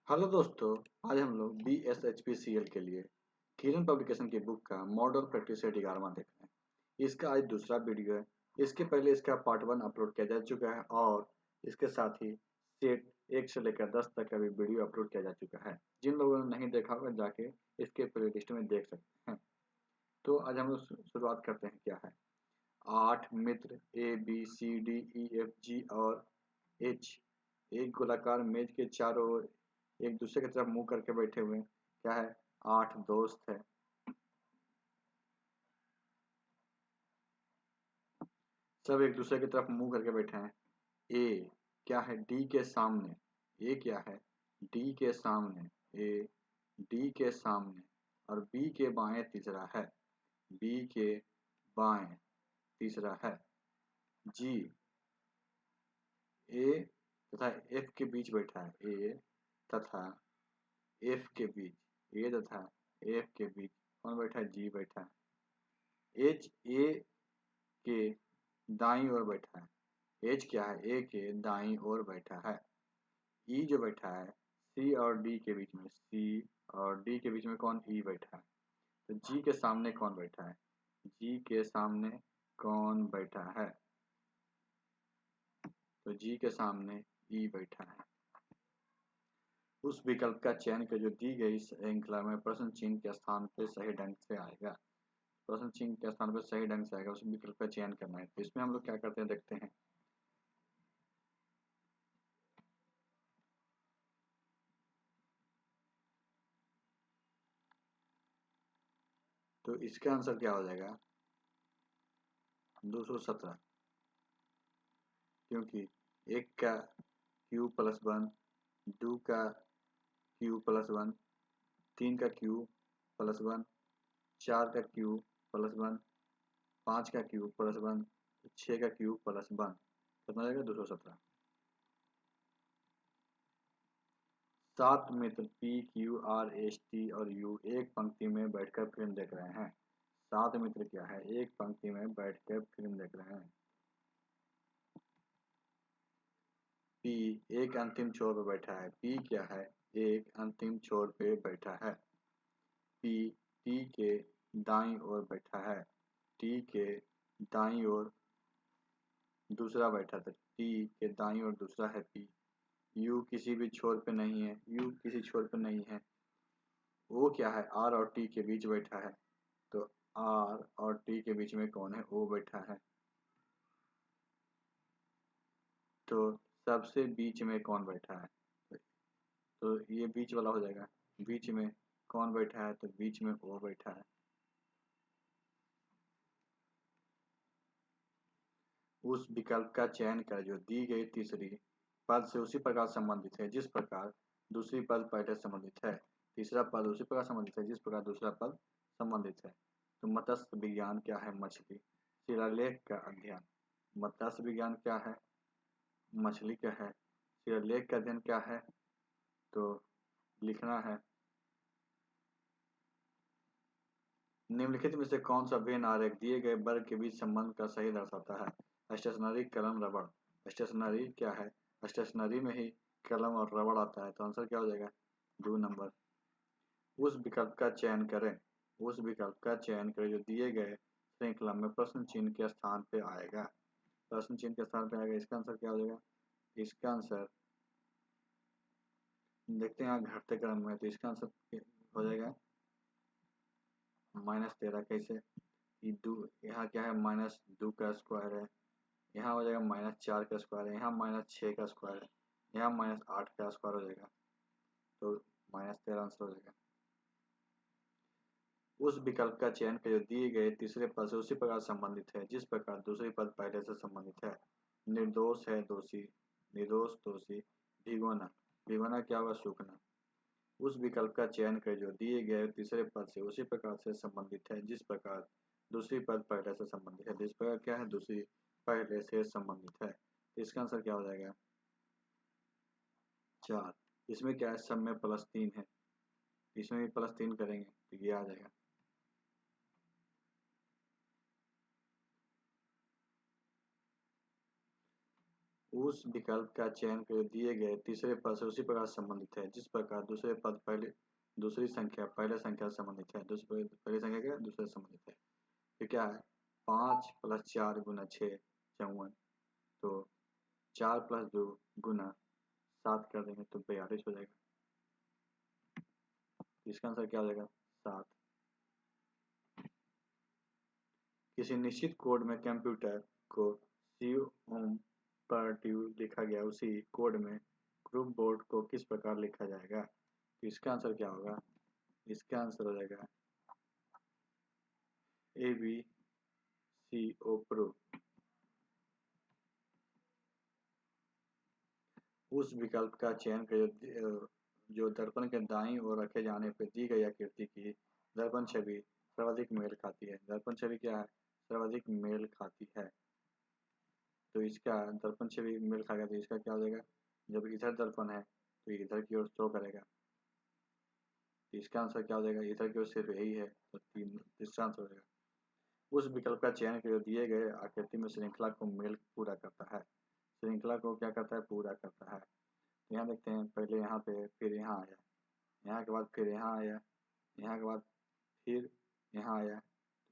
Hello दोस्तों। आज हम लोग BSHPCL के लिए किरण पब्लिकेशन की बुक का मॉडल प्रैक्टिस सेट 11वां देख रहे हैं। इसका आज दूसरा वीडियो है। इसके पहले इसका पार्ट 1 अपलोड किया जा चुका है और इसके साथ ही सेट 1 से लेकर 10 तक का भी वीडियो अपलोड किया जा चुका है। जिन लोगों ने नहीं देखा होगा जाके इसके प्ले लिस्ट में देख सकते हैं। तो आज हम लोग शुरुआत करते हैं। क्या है? 8 मित्र ABCDEFG और H एक गोलाकार मेज के चारों ओर एक दूसरे की तरफ मुंह करके बैठे हुए हैं। क्या है? 8 दोस्त है। सब एक दूसरे की तरफ मुंह करके बैठे हैं। ए क्या है? डी के सामने। ए क्या है? डी के सामने। ए डी के सामने और बी के बाएं तीसरा है। बी के बाएं तीसरा है। जी ए तथा एफ के बीच बैठा है। ए तथा एफ के बीच। ए तथा एफ के बीच कौन बैठा है? जी बैठा है। एच ए के दाईं ओर बैठा है। एच क्या है? ए के दाईं ओर बैठा है। ई जो बैठा है सी और डी के बीच में। सी और डी के बीच में कौन? ई बैठा है। तो जी के सामने कौन बैठा है? जी के सामने कौन बैठा है? तो जी के सामने ई बैठा है। उस विकल्प का चयन कर जो दी गई श्रृंखला में प्रश्न चिन्ह के स्थान पे सही ढंग से आएगा। प्रश्न चिन्ह के स्थान पर सही ढंग से आएगा, उस विकल्प का चयन करना है। तो इसमें हम लोग क्या करते हैं देखते हैं। तो इसका आंसर क्या हो जाएगा? 217। क्योंकि एक का क्यू प्लस 1, दो का क्यू प्लस 1, 3 का क्यू प्लस 1, 4 का क्यू प्लस 1, 5 का क्यू प्लस 1, 6 का क्यू प्लस 1। कितना हो जाएगा? 217। 7 मित्र PQRST और U एक पंक्ति में बैठकर फिल्म देख रहे हैं। 7 मित्र क्या है? एक पंक्ति में बैठकर फिल्म देख रहे हैं। P एक अंतिम छोर पर बैठा है। P क्या है? एक अंतिम छोर पे बैठा है। P T के दाईं ओर बैठा है। T के दाईं ओर दूसरा बैठा था। T के दाईं ओर दूसरा है P। U किसी भी छोर पे नहीं है। U किसी छोर पे नहीं है। O क्या है? R और T के बीच बैठा है। तो R और T के बीच में कौन है? O बैठा है। तो सबसे बीच में कौन बैठा है? तो ये बीच वाला हो जाएगा। बीच में कौन बैठा है? तो बीच में O बैठा है। उस विकल्प का चयन करें जो दी गई तीसरी पद से उसी प्रकार संबंधित है जिस प्रकार दूसरी पद पहले संबंधित है। तीसरा पद उसी प्रकार संबंधित है जिस प्रकार दूसरा पद संबंधित है। तो मत्स्य विज्ञान क्या है? मछली। शिलालेख का अध्ययन। मत्स्य विज्ञान क्या है? मछली क्या है? शिलालेख का अध्ययन क्या है? तो लिखना है। निम्नलिखित में से कौन सा वेन आरेख दिए गए वर्ग के बीच संबंध का सही दर्शाता है? स्टेशनरी, कलम, रबड़। स्टेशनरी क्या है? स्टेशनरी में ही कलम और रबड़ आता है। तो आंसर क्या हो जाएगा? 2 नंबर। उस विकल्प का चयन करें। उस विकल्प का चयन करें जो दिए गए श्रृंखला में प्रश्न चिन्ह के स्थान पे आएगा। प्रश्न चिन्ह के स्थान पे आएगा। इसका आंसर क्या हो जाएगा? इसका आंसर देखते हैं यहाँ घटते क्रम में। तो इसका आंसर हो जाएगा -13। कैसे? कि दो यहाँ क्या है? -2 का स्क्वायर है। यहाँ हो जाएगा -4 का स्क्वायर है। यहाँ -6 का स्क्वायर है। यहाँ -8 का स्क्वायर हो जाएगा। तो -13 आंसर हो जाएगा। उस विकल्प का चयन कर जो दिए गए तीसरे पद से उसी प्रकार संबंधित है जिस प्रकार दूसरी पद पहले से संबंधित है। निर्दोष है दोषी। निर्दोष दोषी। भिगोना। भिगोना क्या होगा? सूखना। उस विकल्प का चयन कर जो दिए गए तीसरे पद से उसी प्रकार से संबंधित है जिस प्रकार दूसरी पद पहले से संबंधित है। जिस प्रकार क्या है? दूसरी पहले से संबंधित है। तो इसका आंसर क्या हो जाएगा? 4। इसमें क्या है? सब में +3 है। इसमें भी +3 करेंगे तो ये आ जाएगा। उस विकल्प का चयन कर दिए गए तीसरे पद से उसी प्रकार संबंधित है जिस प्रकार दूसरे पद पहले दूसरी संख्या पहले संख्या से संबंधित है, दूसरी पहली संख्या के दूसरे से संबंधित है। तो क्या है 5 + 4 × 6 54, तो 4 + 2 × 7 कर देंगे तो 42 हो जाएगा। इसका आंसर क्या हो जाएगा 7। किसी निश्चित कोड में कंप्यूटर को COMPARATIVE लिखा गया, उसी कोड में ग्रुप बोर्ड को किस प्रकार लिखा जाएगा? तो इसका आंसर क्या होगा? इसका आंसर हो जाएगा ABCOPRO। उस विकल्प का चयन कर जो दर्पण के दाईं ओर रखे जाने पर दी गई आकृति की दर्पण छवि सर्वाधिक मेल खाती है। दर्पण छवि क्या है? सर्वाधिक मेल खाती है। तो इसका दर्पण छवि मेल खाएगा तो इसका क्या हो जाएगा? जब इधर दर्पण है तो इधर की ओर शो करेगा, तो इसका आंसर क्या हो जाएगा? इधर की ओर सिर्फ यही है तो तीसरा आंसर हो जाएगा। उस विकल्प का चयन कर दिए गए आकृति में श्रृंखला को मेल पूरा करता है। श्रृंखला को क्या करता है? पूरा करता है। तो यहाँ देखते हैं, पहले यहाँ पे, फिर यहाँ आया, यहाँ के बाद फिर यहाँ आया, यहाँ के बाद फिर यहाँ आया,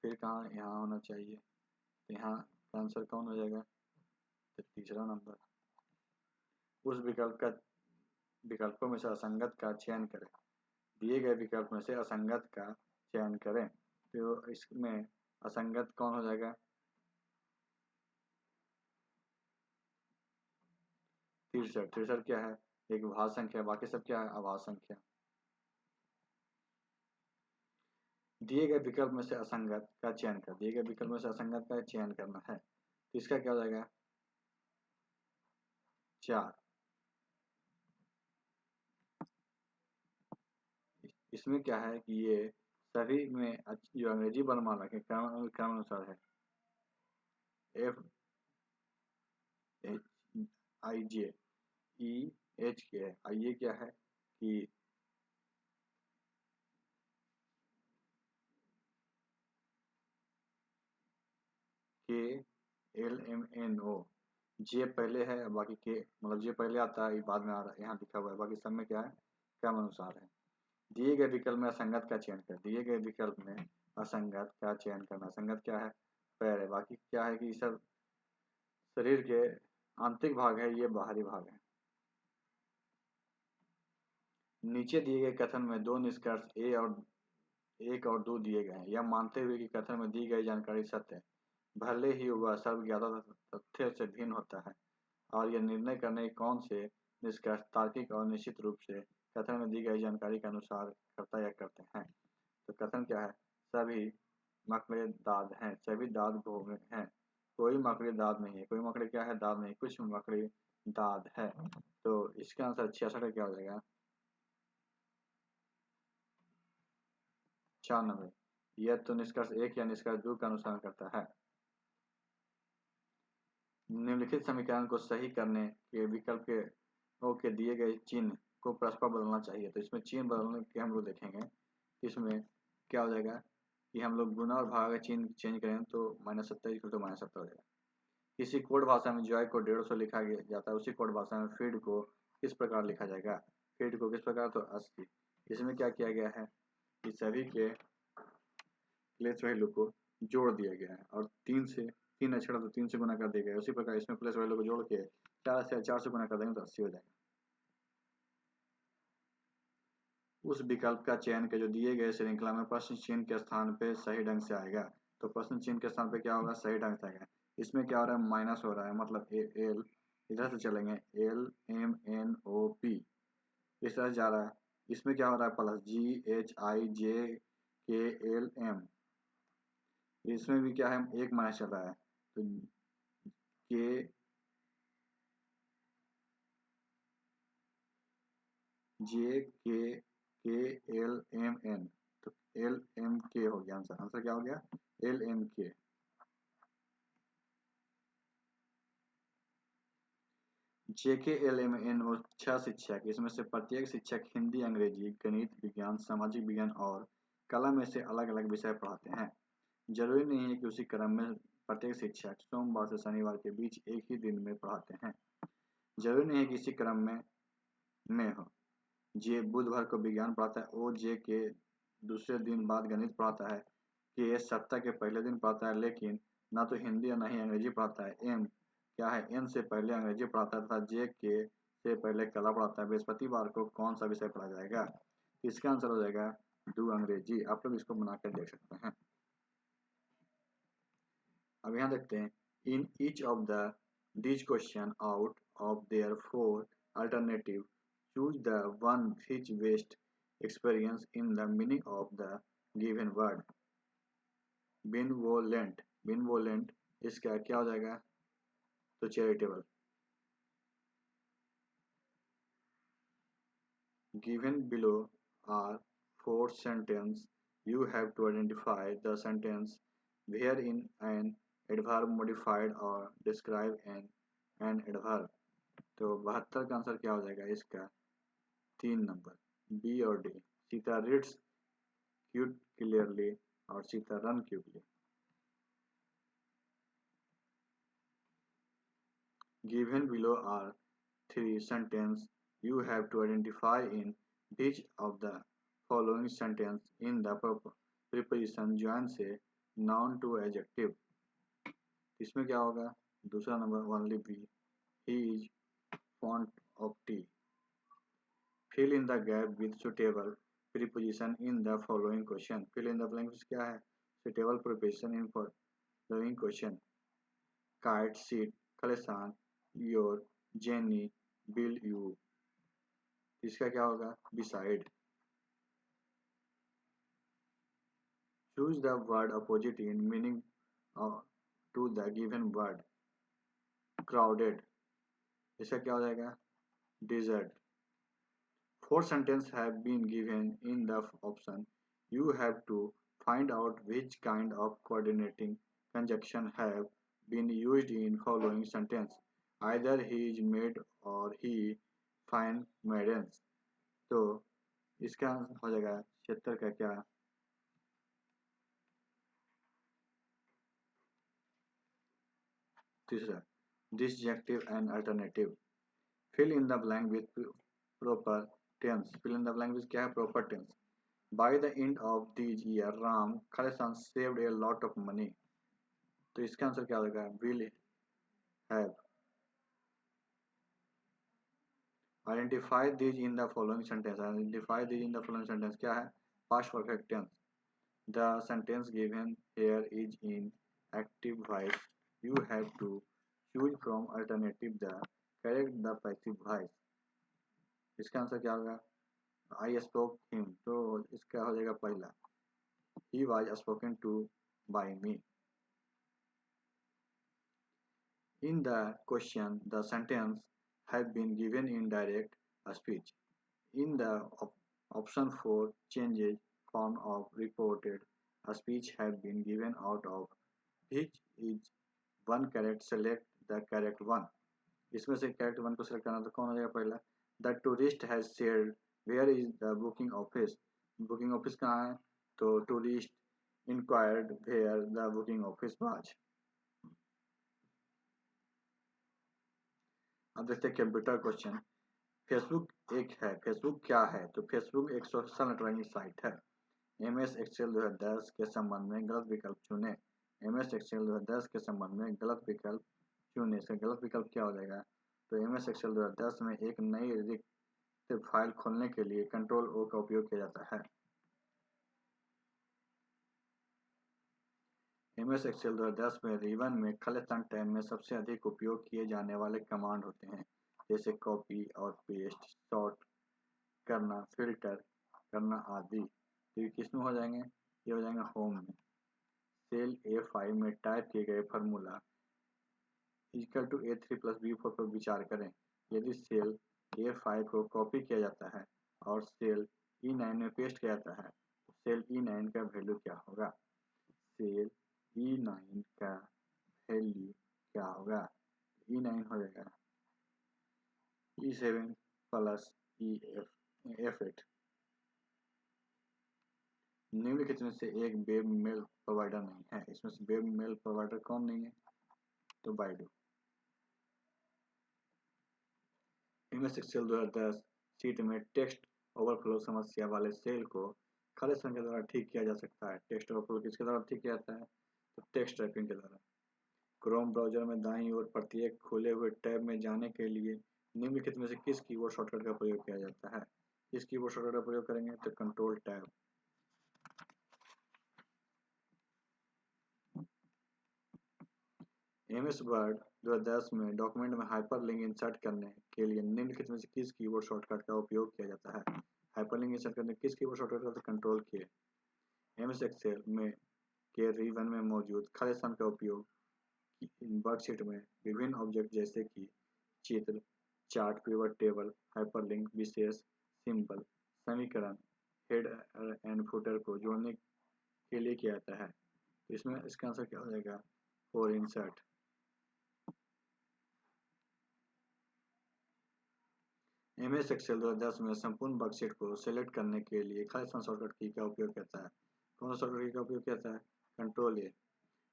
फिर कहाँ? यहाँ होना चाहिए। तो यहाँ का आंसर कौन हो जाएगा? तो तीसरा नंबर। उस विकल्पों में से असंगत का चयन करें। दिए गए विकल्प में से असंगत का चयन करें, तो इसमें असंगत कौन हो जाएगा? तिरसठ। तिरसठ क्या है? एक भाज्य संख्या, बाकी सब क्या है? अभाज्य संख्या। दिए गए विकल्प में से असंगत का चयन कर, दिए गए विकल्प में से असंगत का चयन करना है, तो इसका क्या हो जाएगा? 4। इसमें क्या है कि ये सभी में जो अंग्रेजी वर्णमाला के क्रमानुसार है, FHIJEHK है। ये क्या है कि KLMNO, जे पहले है, बाकी के मतलब जे पहले आता है, बाद में आ रहा है, यहाँ लिखा हुआ है, बाकी सब में क्या है? क्रमानुसार है। दिए गए विकल्प में असंगत का चयन कर, दिए गए विकल्प में असंगत का चयन करना। असंगत क्या है? पैर है, बाकी क्या है कि सब शरीर के आंतरिक भाग है, ये बाहरी भाग है। नीचे दिए गए कथन में दो निष्कर्ष एक और दो दिए गए हैं, यह मानते हुए कि कथन में दी गई जानकारी सत्य है, भले ही वह सब ज्ञात तथ्य से भिन्न होता है, और यह निर्णय करने के कौन से निष्कर्ष तार्किक और निश्चित रूप से कथन में दी गई जानकारी के अनुसार करता या करते हैं। तो कथन क्या है? सभी मकड़े दाद हैं, सभी दाद भोग हैं, कोई मकड़ी दाद नहीं है, कोई मकड़ी क्या है? दाद नहीं, कुछ मकड़ी दाद है। तो इसका आंसर 66 क्या हो जाएगा? 96। यह तो निष्कर्ष एक या निष्कर्ष दो का अनुसरण करता है। निम्नलिखित समीकरण को सही करने के विकल्प के दिए गए चिन्ह को परस्पर बदलना चाहिए। तो इसमें चिन्ह बदलने के हम लोग देखेंगे, इसमें क्या हो जाएगा कि हम लोग गुना और भाग का चिन्ह चेंज करें तो -70 तो -70 हो जाएगा। किसी कोड भाषा में जॉय को 150 लिखा जाता है, उसी कोड भाषा में फीड को किस प्रकार लिखा जाएगा? फीड को किस प्रकार? तो 80। इसमें क्या किया गया है कि सभी के प्लेस वैल्यू को जोड़ दिया गया है, और 3 अक्षर तो 3 से गुना कर दिया गया है। उसी प्रकार इसमें प्लेस वैल्यू को जोड़ के 4 से गुना कर देंगे तो 80 हो जाएगा। उस विकल्प का चयन के जो दिए गए श्रृंखला में प्रश्न चिन्ह के स्थान पे सही ढंग से आएगा। तो प्रश्न चिन्ह के स्थान पे क्या होगा? सही ढंग से आएगा। इसमें क्या हो रहा है? माइनस हो रहा है, मतलब एल इधर से चलेंगे, LMNOP इस तरह से जा रहा है। इसमें क्या हो रहा है? प्लस GHIJKLM, इसमें भी क्या है? एक माइनस चल रहा है, तो के JKKLMN, तो LMK हो गया आंसर। आंसर क्या हो गया? LMK। JKLMN 6 शिक्षक, इसमें से प्रत्येक शिक्षक हिंदी, अंग्रेजी, गणित, विज्ञान, सामाजिक विज्ञान और कला में से अलग अलग विषय पढ़ाते हैं। जरूरी नहीं है कि उसी क्रम में प्रत्येक शिक्षक सोमवार से शनिवार के बीच एक ही दिन में पढ़ाते हैं। जरूरी नहीं है कि इसी क्रम में हो। जे बुधवार को विज्ञान पढ़ाता है, ओ जे के दूसरे दिन बाद गणित पढ़ाता है, के ये सप्ताह के पहले दिन पढ़ाता है, लेकिन ना तो हिंदी और ना ही अंग्रेजी पढ़ाता है। एम क्या है, एन से पहले अंग्रेजी पढ़ाता है तथा जे के से पहले कला पढ़ाता है। बृहस्पतिवार को कौन सा विषय पढ़ा जाएगा? इसका आंसर हो जाएगा डू अंग्रेजी। आप लोग इसको बनाकर देख सकते हैं। अब यहाँ देखते हैं, in each of the these question out of their four alternative, choose the one which best experience in the meaning of the given word. Benevolent, benevolent इसका क्या हो जाएगा? तो charitable. Given below are four sentences. You have to identify the sentence wherein an adverb modified or describe an adverb. तो 72 का answer क्या हो जाएगा इसका? 3 नंबर, बी और D. Sita reads cute clearly और Sita run cutely. Given below are three sentences. You have to identify in each of the following sentence in the preposition join से noun to adjective। इसमें क्या होगा? दूसरा number only B. He is fond of tea. Fill in the gap with suitable preposition in the following question। Fill in the blanks क्या है? Suitable preposition in following question। Kite, sit, Khalistan, your, Jenny, will you। इसका क्या होगा? Beside। Choose the word opposite in meaning to the given word। Crowded, इसका क्या हो जाएगा? Desert। Four sentences have been given in the option. You have to find out which kind of coordinating conjunction have been used in following sentence। Either he is made or he find maidens। तो इसका हो जाएगा 76 का क्या? तीसरा, disjunctive and alternative। Fill in the blank with proper tense। Fill in the blank with क्या है? Proper tense। By the end of this year, Ram Khalisan saved a lot of money। तो इसका आंसर क्या होगा? Will have। Identify these in the following sentence। Identify these in the following sentence क्या है? Past perfect tense। The sentence given here is in active voice। You have to choose from alternative the correct the passive voice। इसका answer क्या होगा? I spoke him। तो इसका हो जाएगा पहला, he was spoken to by me। In the question, the sentence have been given in direct speech। In the option 4, changes form of reported speech have been given out of which is one correct, select the correct one। इसमें से correct one को select करना, तो कौन हो जाएगा पहला? The tourist has said where is the booking office. Booking office कहाँ है? तो tourist inquired where the booking office was. अब देखते हैं कंप्यूटर क्वेश्चन। फेसबुक एक है, फेसबुक क्या है? तो फेसबुक एक सोशल नेटवर्किंग साइट है। MS एक्सेल 2010 के संबंध में गलत विकल्प चुने। MS एक्सेल 2010 के संबंध में गलत विकल्प चुने। इसका गलत विकल्प क्या हो जाएगा? तो MS एक्सेल 2010 में एक नई रिक्त फाइल खोलने के लिए कंट्रोल O का उपयोग किया जाता है। MS एक्सेल 2010 में रिबन में खालिस्तान टैब में सबसे अधिक उपयोग किए जाने वाले कमांड होते हैं, जैसे कॉपी और पेस्ट, सॉर्ट करना, फिल्टर करना आदि। तो ये किस में हो जाएंगे? ये हो जाएंगे होम में। सेल A5 में टाइप किए गए formula equal to A3 + B4 पर विचार करें। यदि सेल A5 को कॉपी किया जाता है और सेल E9 में पेस्ट किया जाता है, तो सेल E9 का वैल्यू क्या होगा? सेल E9 का वैल्यू क्या होगा? E9 हो जाएगा E7 + F8। निम्नलिखित में से एक वेब मेल प्रोवाइडर नहीं है। इसमें से वेब मेल प्रोवाइडर कौन नहीं है? तो बाइडू। MS एक्सेल 2010 शीट में टेक्स्ट ओवरफ्लो समस्या वाले सेल को खाली स्थान के द्वारा ठीक किया जा सकता है। टेक्स्ट ओवरफ्लो किसके द्वारा ठीक किया जाता है? तो टेक्स्ट टाइपिंग के द्वारा। क्रोम ब्राउजर में दाईं ओर प्रत्येक खुले हुए टैब में जाने के लिए निम्नलिखित में से किस कीबोर्ड शॉर्टकट का प्रयोग किया जाता है? किस कीबोर्ड शॉर्टकट का प्रयोग करेंगे? तो कंट्रोल टैब। MS वर्ड 2010 में डॉक्यूमेंट में हाइपरलिंक इंसर्ट करने के लिए निम्नलिखित में से किस कीबोर्ड शॉर्टकट का उपयोग किया जाता है? हाइपरलिंक इंसर्ट करने किस कीबोर्ड शॉर्टकट का? कंट्रोल के। MS एक्सेल में के रीवन में मौजूद खाली स्थान का उपयोग वर्कशीट में विभिन्न ऑब्जेक्ट जैसे कि चित्र, चार्ट, पिवट टेबल, हाइपरलिंक, विशेष, सिंबल, समीकरण, हेड एंड फुटर को जोड़ने के लिए किया जाता है। तो इसमें इसका आंसर क्या हो जाएगा? For insert. MS एक्सेल 2010 में संपूर्ण वर्कशीट को सेलेक्ट करने के लिए खाली स्थान शॉर्टकट की का उपयोग करता है। कौन सा शॉर्टकट की का उपयोग करता है? कंट्रोल ए।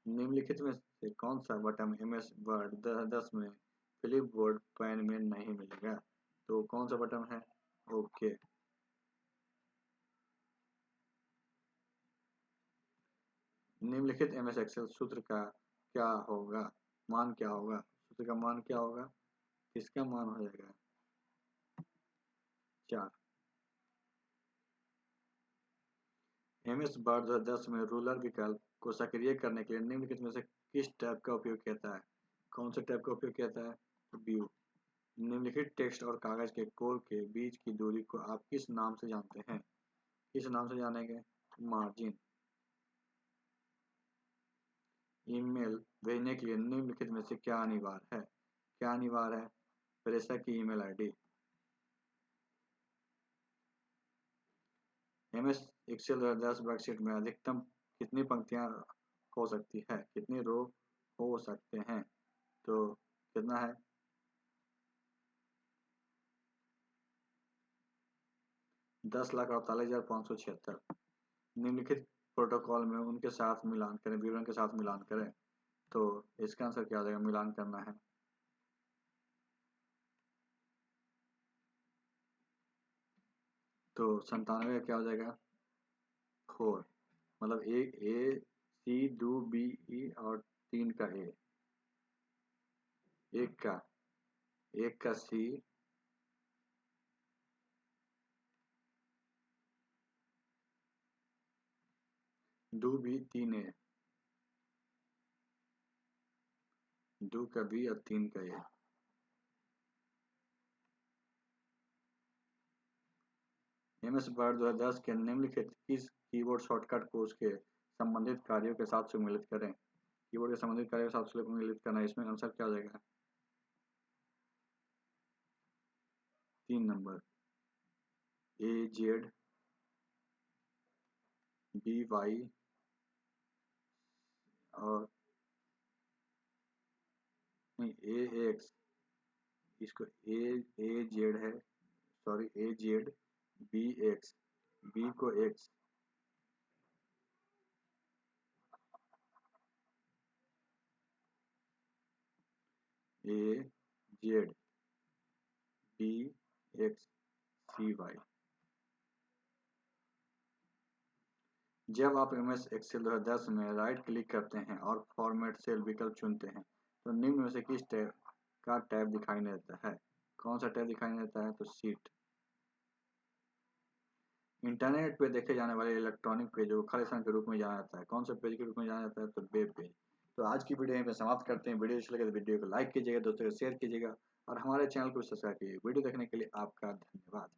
निम्नलिखित में से कौन सा बटन MS वर्ड 2010 में फ्लिप बोर्ड पैन में नहीं मिलेगा? तो कौन सा बटन है? ओके। निम्नलिखित MS एक्सेल सूत्र का क्या होगा? मान क्या होगा? सूत्र का मान क्या होगा? किसका मान हो जाएगा? 4। MS वर्ड 2010 में रूलर विकल्प को सक्रिय करने के लिए निम्नलिखित में से किस टैब का उपयोग किया जाता है? कौन से टैब का उपयोग किया जाता है? व्यू। निम्नलिखित टेक्स्ट और कागज के कोर के बीच की दूरी को आप किस नाम से जानते हैं? किस नाम से जानेंगे? मार्जिन। ईमेल भेजने के लिए निम्नलिखित में से क्या अनिवार्य है? क्या अनिवार्य है? प्रेषक की email ID. MS Excel 2010 worksheet में अधिकतम कितनी पंक्तियां हो सकती है? कितनी रो हो सकते हैं? तो कितना है? 10,48,576। निम्नलिखित प्रोटोकॉल में उनके साथ मिलान करें, विवरण के साथ मिलान करें। तो इसका आंसर क्या हो जाएगा? मिलान करना है। तो 97 का क्या हो जाएगा? 4। मतलब ए सी दो बी ई और 3 का ए, एक का सी, 2 बी 3 ए, 2 का बी और 3 का ए। MS वर्ड 2010 के निम्नलिखित किस कीबोर्ड शॉर्टकट को उसके संबंधित कार्यों के साथ सम्मिलित करें? कीबोर्ड के संबंधित कार्यों के साथ सम्मिलित करना है। इसमें आंसर क्या हो जाएगा? 3 नंबर AZ BY और नहीं AX, इसको AZ है, सॉरी AZ BX, B को X, AZ BX CY। जब आप MS एक्सेल 2010 में राइट क्लिक करते हैं और फॉर्मेट सेल विकल्प चुनते हैं तो निम्न में से किस टैब का टैब दिखाई नहीं देता है? कौन सा टैब दिखाई नहीं देता है? तो सीट। इंटरनेट पे देखे जाने वाले इलेक्ट्रॉनिक पेजों को खाली स्थान के रूप में जाना जाता है। कौन सा पेज के रूप में जाना जाता है? तो वेब पेज। तो आज की वीडियो यहीं पे समाप्त करते हैं। वीडियो अच्छी लगे तो वीडियो को लाइक कीजिएगा, दोस्तों को शेयर कीजिएगा और हमारे चैनल को सब्सक्राइब कीजिएगा। वीडियो देखने के लिए आपका धन्यवाद।